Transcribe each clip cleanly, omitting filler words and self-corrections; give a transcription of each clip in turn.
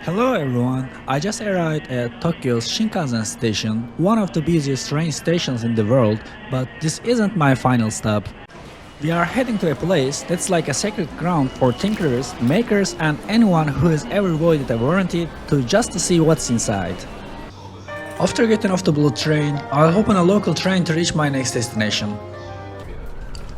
Hello everyone, I just arrived at Tokyo's Shinkansen station, one of the busiest train stations in the world, but this isn't my final stop. We are heading to a place that's like a sacred ground for thinkers, makers and anyone who has ever voided a warranty just to see what's inside. After getting off the bullet train, I'll hop on a local train to reach my next destination.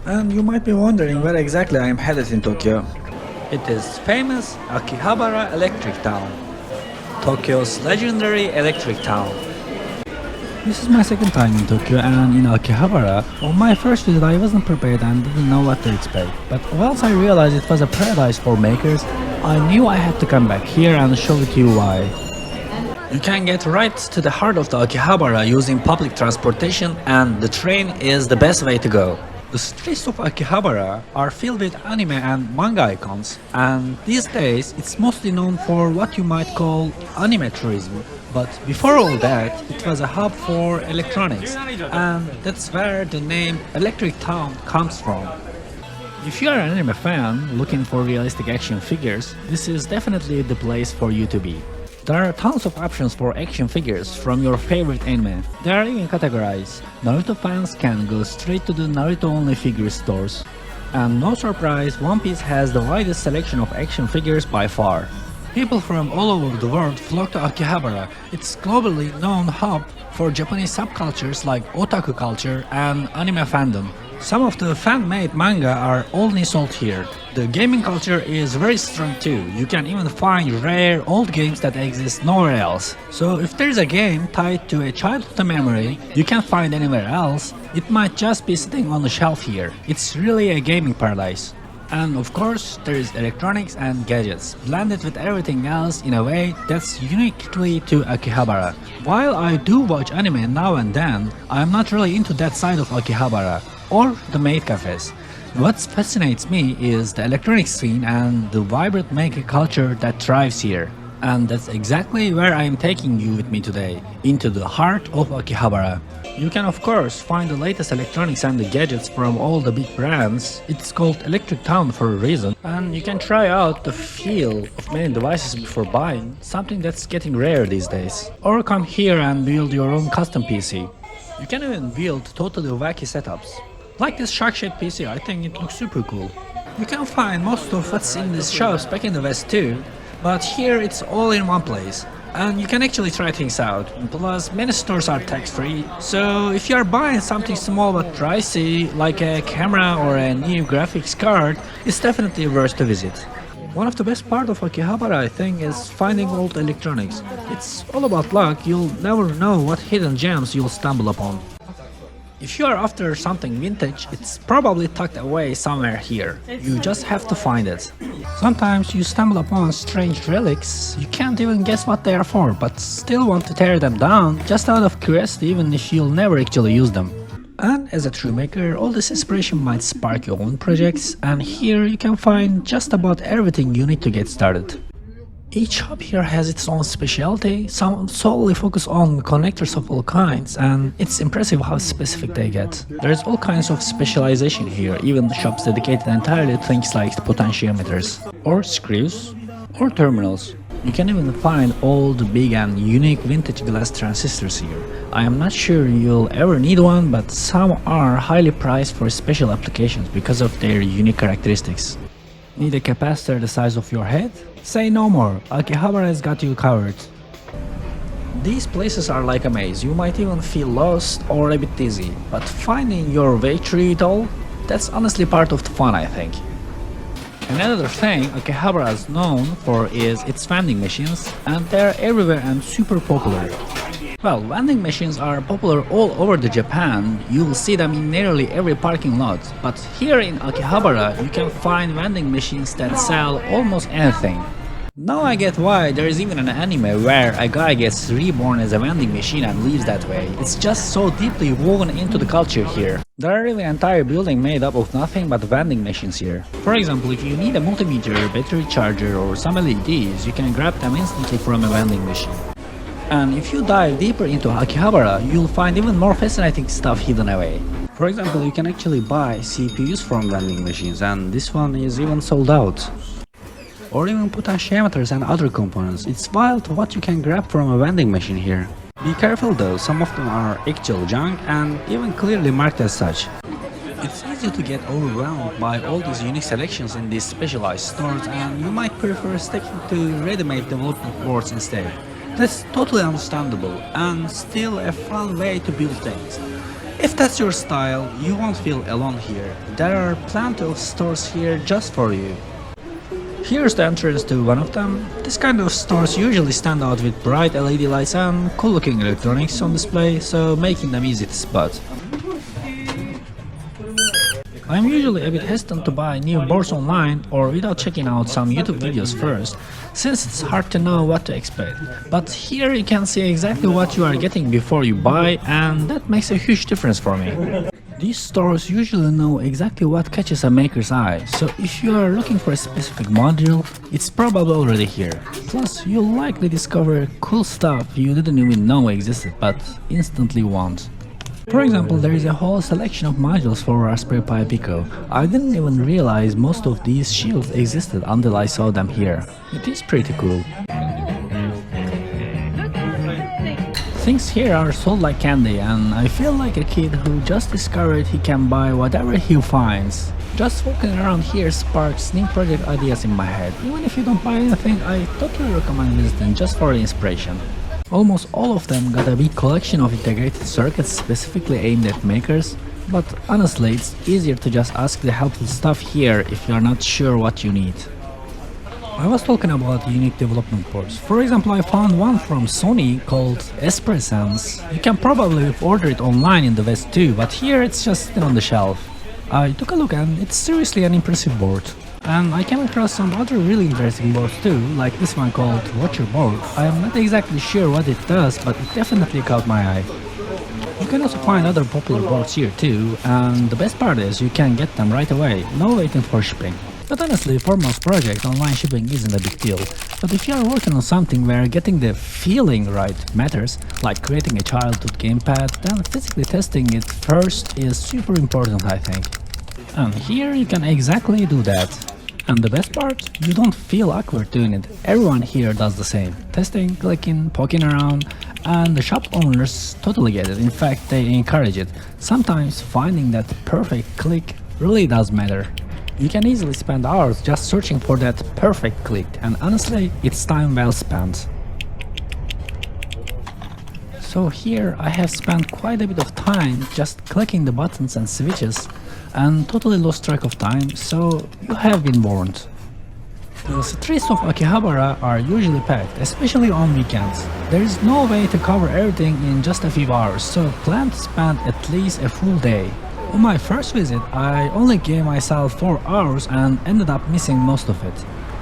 And you might be wondering where exactly I am headed in Tokyo. It is famous Akihabara Electric Town, Tokyo's legendary electric town. This is my second time in Tokyo, and in Akihabara, on my first visit I wasn't prepared and didn't know what to expect. But once I realized it was a paradise for makers, I knew I had to come back here and show it to you why. You can get right to the heart of the Akihabara using public transportation, and the train is the best way to go. The streets of Akihabara are filled with anime and manga icons, and these days it's mostly known for what you might call anime tourism. But before all that, it was a hub for electronics, and that's where the name Electric Town comes from. If you are an anime fan looking for realistic action figures, this is definitely the place for you to be. There are tons of options for action figures from your favorite anime. They are even categorized. Naruto fans can go straight to the Naruto only figure stores. And no surprise, One Piece has the widest selection of action figures by far. People from all over the world flock to Akihabara. It's globally known hub for Japanese subcultures like otaku culture and anime fandom. Some of the fan-made manga are only sold here. The gaming culture is very strong too. You can even find rare old games that exist nowhere else. So if there's a game tied to a childhood memory you can't find anywhere else, it might just be sitting on the shelf here. It's really a gaming paradise. And of course, there is electronics and gadgets, blended with everything else in a way that's uniquely to Akihabara. While I do watch anime now and then, I'm not really into that side of Akihabara, or the maid cafes. What fascinates me is the electronics scene and the vibrant maker culture that thrives here. And that's exactly where I am taking you with me today, into the heart of Akihabara. You can of course find the latest electronics and the gadgets from all the big brands. It's called Electric Town for a reason, and you can try out the feel of many devices before buying, something that's getting rare these days. Or come here and build your own custom PC. You can even build totally wacky setups. Like this shark-shaped PC, I think it looks super cool. You can find most of what's in these shops back in the West too, but here it's all in one place. And you can actually try things out. Plus, many stores are tax-free, so if you are buying something small but pricey, like a camera or a new graphics card, it's definitely worth to visit. One of the best parts of Akihabara, I think, is finding old electronics. It's all about luck. You'll never know what hidden gems you'll stumble upon. If you are after something vintage, it's probably tucked away somewhere here. You just have to find it. Sometimes you stumble upon strange relics, you can't even guess what they are for, but still want to tear them down just out of curiosity even if you'll never actually use them. And as a true maker, all this inspiration might spark your own projects, and here you can find just about everything you need to get started. Each shop here has its own specialty, some solely focus on connectors of all kinds, and it's impressive how specific they get. There's all kinds of specialization here, even shops dedicated entirely to things like potentiometers, or screws, or terminals. You can even find old, big and unique vintage glass transistors here. I am not sure you'll ever need one, but some are highly priced for special applications because of their unique characteristics. Need a capacitor the size of your head? Say no more, Akihabara has got you covered. These places are like a maze, you might even feel lost or a bit dizzy, but finding your way through it all, that's honestly part of the fun, I think. Another thing Akihabara is known for is its vending machines, and they're everywhere and super popular. Well, vending machines are popular all over Japan, you'll see them in nearly every parking lot, but here in Akihabara you can find vending machines that sell almost anything. Now I get why there is even an anime where a guy gets reborn as a vending machine and lives that way. It's just so deeply woven into the culture here. There are really entire buildings made up of nothing but vending machines here. For example, if you need a multimeter, battery charger or some LEDs, you can grab them instantly from a vending machine. And if you dive deeper into Akihabara, you'll find even more fascinating stuff hidden away. For example, you can actually buy CPUs from vending machines, and this one is even sold out. or even potentiometers and other components. It's wild what you can grab from a vending machine here. Be careful though, some of them are actual junk and even clearly marked as such. It's easy to get overwhelmed by all these unique selections in these specialized stores, and you might prefer sticking to ready-made development boards instead. That's totally understandable and still a fun way to build things. If that's your style, you won't feel alone here. There are plenty of stores here just for you. Here's the entrance to one of them. This kind of stores usually stand out with bright LED lights and cool looking electronics on display, so making them easy to spot. I'm usually a bit hesitant to buy new boards online or without checking out some YouTube videos first, since it's hard to know what to expect. But here you can see exactly what you are getting before you buy, and that makes a huge difference for me. These stores usually know exactly what catches a maker's eye, so if you are looking for a specific module, it's probably already here. Plus, you'll likely discover cool stuff you didn't even know existed but instantly want. For example, there is a whole selection of modules for Raspberry Pi Pico. I didn't even realize most of these shields existed until I saw them here. It is pretty cool. Things here are sold like candy, and I feel like a kid who just discovered he can buy whatever he finds. Just walking around here sparks new project ideas in my head. Even if you don't buy anything, I totally recommend visiting just for the inspiration. Almost all of them got a big collection of integrated circuits specifically aimed at makers, but honestly it's easier to just ask the helpful stuff here if you are not sure what you need. I was talking about unique development boards. For example, I found one from Sony called Espressense. You can probably order it online in the West too, but here it's just sitting on the shelf. I took a look and it's seriously an impressive board. And I came across some other really interesting boards too, like this one called Watcher Board. I am not exactly sure what it does, but it definitely caught my eye. You can also find other popular boards here too, and the best part is you can get them right away, no waiting for shipping. But honestly, for most projects, online shipping isn't a big deal. But if you are working on something where getting the feeling right matters, like creating a childhood gamepad, then physically testing it first is super important, I think. And here you can exactly do that. And the best part? You don't feel awkward doing it. Everyone here does the same. Testing, clicking, poking around, and the shop owners totally get it. In fact, they encourage it. Sometimes finding that perfect click really does matter. You can easily spend hours just searching for that perfect click, and honestly, it's time well spent. So here I have spent quite a bit of time just clicking the buttons and switches, and totally lost track of time, so you have been warned. The streets of Akihabara are usually packed, especially on weekends. There is no way to cover everything in just a few hours, so plan to spend at least a full day. On my first visit, I only gave myself 4 hours and ended up missing most of it.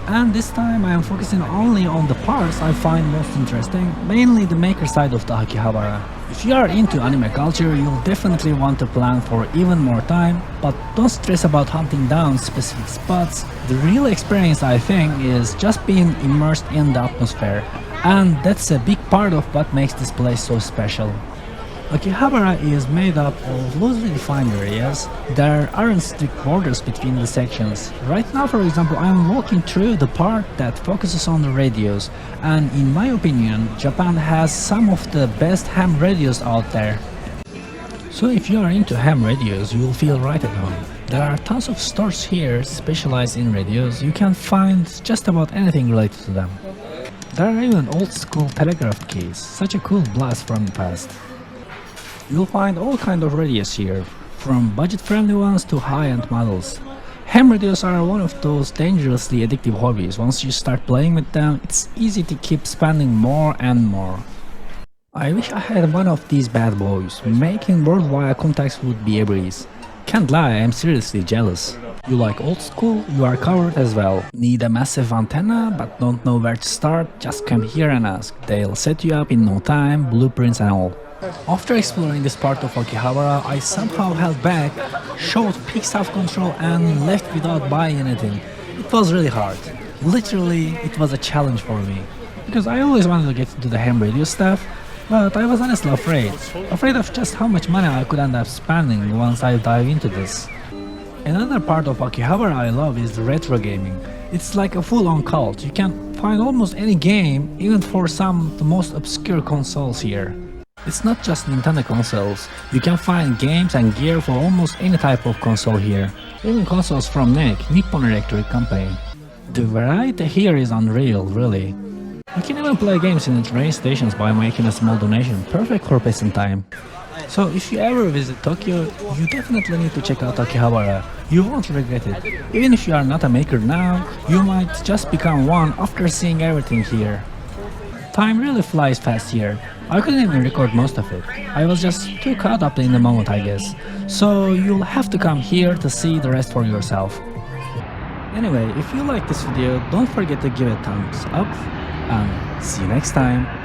And this time I am focusing only on the parts I find most interesting, mainly the maker side of the Akihabara. If you are into anime culture, you'll definitely want to plan for even more time, but don't stress about hunting down specific spots. The real experience, I think, is just being immersed in the atmosphere, and that's a big part of what makes this place so special. Akihabara is made up of loosely defined areas. There aren't strict borders between the sections. Right now, for example, I'm walking through the part that focuses on the radios, and in my opinion, Japan has some of the best ham radios out there. So if you are into ham radios, you will feel right at home. There are tons of stores here specialized in radios. You can find just about anything related to them. There are even old school telegraph keys, such a cool blast from the past. You'll find all kinds of radios here, from budget-friendly ones to high-end models. Ham radios are one of those dangerously addictive hobbies. Once you start playing with them, it's easy to keep spending more and more. I wish I had one of these bad boys. Making worldwide contacts would be a breeze. Can't lie, I'm seriously jealous. You like old school? You are covered as well. Need a massive antenna but don't know where to start? Just come here and ask. They'll set you up in no time, blueprints and all. After exploring this part of Akihabara, I somehow held back, showed peak self-control and left without buying anything. It was really hard. Literally, it was a challenge for me. Because I always wanted to get into the ham radio stuff, but I was honestly afraid of just how much money I could end up spending once I dive into this. Another part of Akihabara I love is retro gaming. It's like a full-on cult. You can find almost any game, even for some of the most obscure consoles here. It's not just Nintendo consoles. You can find games and gear for almost any type of console here. Even consoles from NEC, Nippon Electric Company. The variety here is unreal, really. You can even play games in the train stations by making a small donation, perfect for passing time. So if you ever visit Tokyo, you definitely need to check out Akihabara. You won't regret it. Even if you are not a maker now, you might just become one after seeing everything here. Time really flies fast here. I couldn't even record most of it. I was just too caught up in the moment, I guess. So you'll have to come here to see the rest for yourself. Anyway, if you like this video, don't forget to give it a thumbs up and see you next time.